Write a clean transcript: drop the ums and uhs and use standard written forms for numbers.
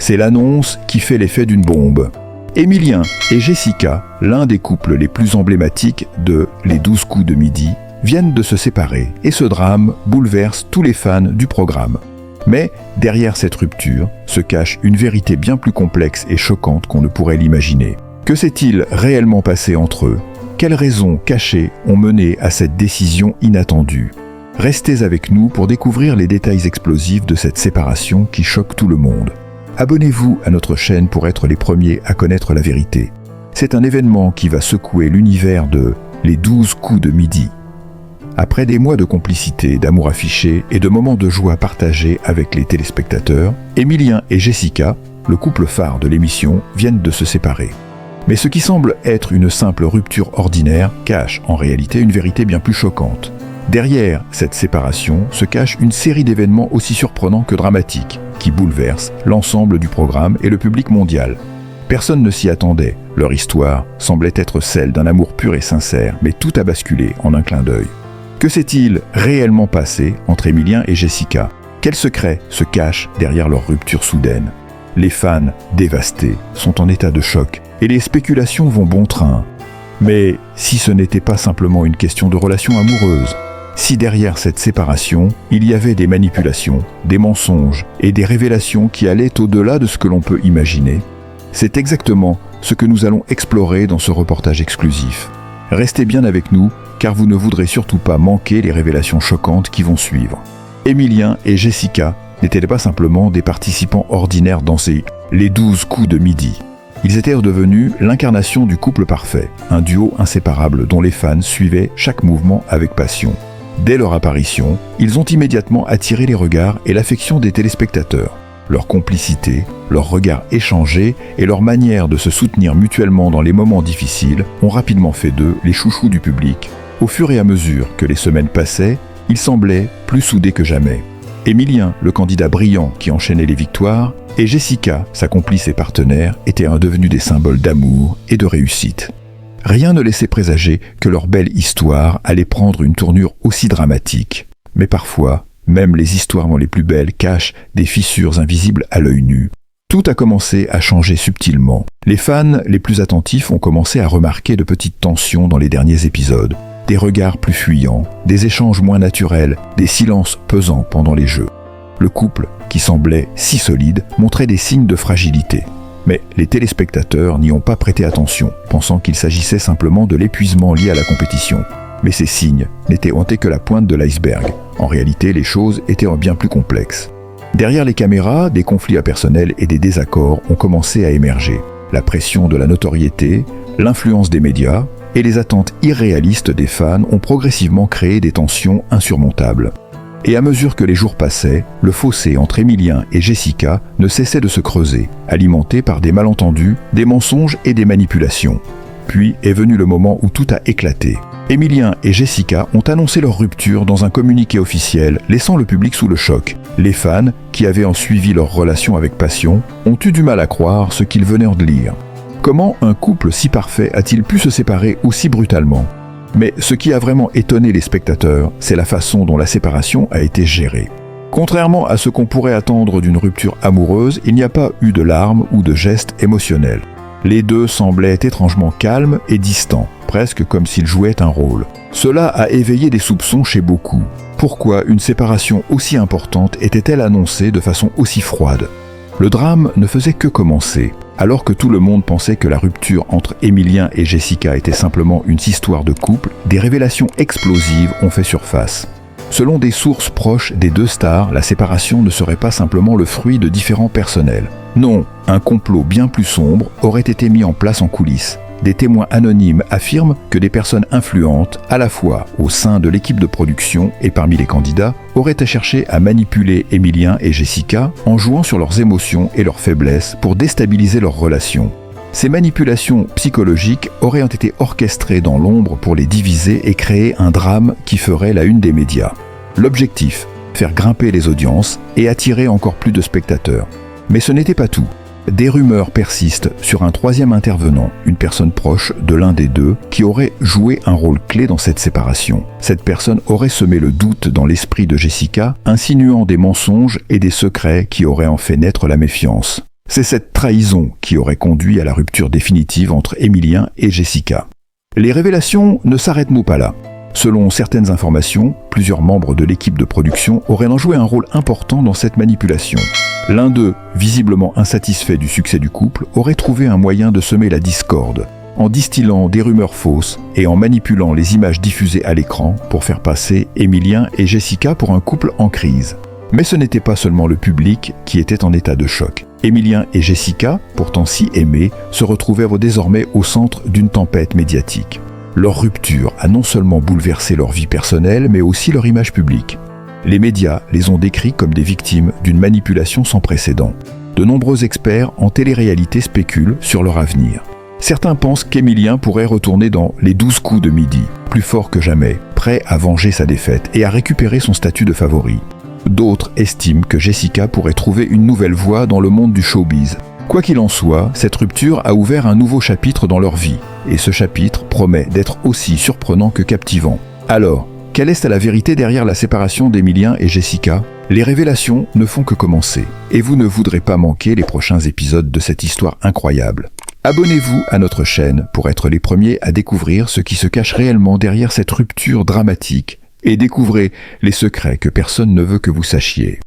C'est l'annonce qui fait l'effet d'une bombe. Émilien et Jessica, l'un des couples les plus emblématiques de Les 12 coups de midi, viennent de se séparer et ce drame bouleverse tous les fans du programme. Mais derrière cette rupture se cache une vérité bien plus complexe et choquante qu'on ne pourrait l'imaginer. Que s'est-il réellement passé entre eux ? Quelles raisons cachées ont mené à cette décision inattendue ? Restez avec nous pour découvrir les détails explosifs de cette séparation qui choque tout le monde. Abonnez-vous à notre chaîne pour être les premiers à connaître la vérité. C'est un événement qui va secouer l'univers de Les 12 coups de midi. Après des mois de complicité, d'amour affiché et de moments de joie partagés avec les téléspectateurs, Émilien et Jessica, le couple phare de l'émission, viennent de se séparer. Mais ce qui semble être une simple rupture ordinaire cache en réalité une vérité bien plus choquante. Derrière cette séparation se cache une série d'événements aussi surprenants que dramatiques, qui bouleversent l'ensemble du programme et le public mondial. Personne ne s'y attendait, leur histoire semblait être celle d'un amour pur et sincère, mais tout a basculé en un clin d'œil. Que s'est-il réellement passé entre Émilien et Jessica ? Quels secrets se cachent derrière leur rupture soudaine ? Les fans, dévastés, sont en état de choc et les spéculations vont bon train. Mais si ce n'était pas simplement une question de relation amoureuse, si derrière cette séparation, il y avait des manipulations, des mensonges et des révélations qui allaient au-delà de ce que l'on peut imaginer, c'est exactement ce que nous allons explorer dans ce reportage exclusif. Restez bien avec nous, car vous ne voudrez surtout pas manquer les révélations choquantes qui vont suivre. Émilien et Jessica n'étaient pas simplement des participants ordinaires dans ces Les 12 coups de midi. Ils étaient devenus l'incarnation du couple parfait, un duo inséparable dont les fans suivaient chaque mouvement avec passion. Dès leur apparition, ils ont immédiatement attiré les regards et l'affection des téléspectateurs. Leur complicité, leurs regards échangés et leur manière de se soutenir mutuellement dans les moments difficiles ont rapidement fait d'eux les chouchous du public. Au fur et à mesure que les semaines passaient, ils semblaient plus soudés que jamais. Émilien, le candidat brillant qui enchaînait les victoires, et Jessica, sa complice et partenaire, étaient devenus des symboles d'amour et de réussite. Rien ne laissait présager que leur belle histoire allait prendre une tournure aussi dramatique. Mais parfois, même les histoires les plus belles cachent des fissures invisibles à l'œil nu. Tout a commencé à changer subtilement. Les fans les plus attentifs ont commencé à remarquer de petites tensions dans les derniers épisodes. Des regards plus fuyants, des échanges moins naturels, des silences pesants pendant les jeux. Le couple, qui semblait si solide, montrait des signes de fragilité. Mais les téléspectateurs n'y ont pas prêté attention, pensant qu'il s'agissait simplement de l'épuisement lié à la compétition. Mais ces signes n'étaient que la pointe de l'iceberg. En réalité, les choses étaient bien plus complexes. Derrière les caméras, des conflits impersonnels et des désaccords ont commencé à émerger. La pression de la notoriété, l'influence des médias et les attentes irréalistes des fans ont progressivement créé des tensions insurmontables. Et à mesure que les jours passaient, le fossé entre Émilien et Jessica ne cessait de se creuser, alimenté par des malentendus, des mensonges et des manipulations. Puis est venu le moment où tout a éclaté. Émilien et Jessica ont annoncé leur rupture dans un communiqué officiel, laissant le public sous le choc. Les fans, qui avaient suivi leur relation avec passion, ont eu du mal à croire ce qu'ils venaient de lire. Comment un couple si parfait a-t-il pu se séparer aussi brutalement ? Mais ce qui a vraiment étonné les spectateurs, c'est la façon dont la séparation a été gérée. Contrairement à ce qu'on pourrait attendre d'une rupture amoureuse, il n'y a pas eu de larmes ou de gestes émotionnels. Les deux semblaient étrangement calmes et distants, presque comme s'ils jouaient un rôle. Cela a éveillé des soupçons chez beaucoup. Pourquoi une séparation aussi importante était-elle annoncée de façon aussi froide ? Le drame ne faisait que commencer. Alors que tout le monde pensait que la rupture entre Émilien et Jessica était simplement une histoire de couple, des révélations explosives ont fait surface. Selon des sources proches des deux stars, la séparation ne serait pas simplement le fruit de différents personnels. Non, un complot bien plus sombre aurait été mis en place en coulisses. Des témoins anonymes affirment que des personnes influentes, à la fois au sein de l'équipe de production et parmi les candidats, auraient cherché à manipuler Émilien et Jessica en jouant sur leurs émotions et leurs faiblesses pour déstabiliser leur relation. Ces manipulations psychologiques auraient été orchestrées dans l'ombre pour les diviser et créer un drame qui ferait la une des médias. L'objectif, faire grimper les audiences et attirer encore plus de spectateurs. Mais ce n'était pas tout. Des rumeurs persistent sur un troisième intervenant, une personne proche de l'un des deux, qui aurait joué un rôle clé dans cette séparation. Cette personne aurait semé le doute dans l'esprit de Jessica, insinuant des mensonges et des secrets qui auraient en fait naître la méfiance. C'est cette trahison qui aurait conduit à la rupture définitive entre Émilien et Jessica. Les révélations ne s'arrêtent pas là. Selon certaines informations, plusieurs membres de l'équipe de production auraient joué un rôle important dans cette manipulation. L'un d'eux, visiblement insatisfait du succès du couple, aurait trouvé un moyen de semer la discorde, en distillant des rumeurs fausses et en manipulant les images diffusées à l'écran pour faire passer Émilien et Jessica pour un couple en crise. Mais ce n'était pas seulement le public qui était en état de choc. Émilien et Jessica, pourtant si aimés, se retrouvaient désormais au centre d'une tempête médiatique. Leur rupture a non seulement bouleversé leur vie personnelle, mais aussi leur image publique. Les médias les ont décrits comme des victimes d'une manipulation sans précédent. De nombreux experts en télé-réalité spéculent sur leur avenir. Certains pensent qu'Émilien pourrait retourner dans les 12 coups de midi, plus fort que jamais, prêt à venger sa défaite et à récupérer son statut de favori. D'autres estiment que Jessica pourrait trouver une nouvelle voie dans le monde du showbiz. Quoi qu'il en soit, cette rupture a ouvert un nouveau chapitre dans leur vie, et ce chapitre promet d'être aussi surprenant que captivant. Alors, quelle est la vérité derrière la séparation d'Émilien et Jessica ? Les révélations ne font que commencer, et vous ne voudrez pas manquer les prochains épisodes de cette histoire incroyable. Abonnez-vous à notre chaîne pour être les premiers à découvrir ce qui se cache réellement derrière cette rupture dramatique, et découvrez les secrets que personne ne veut que vous sachiez.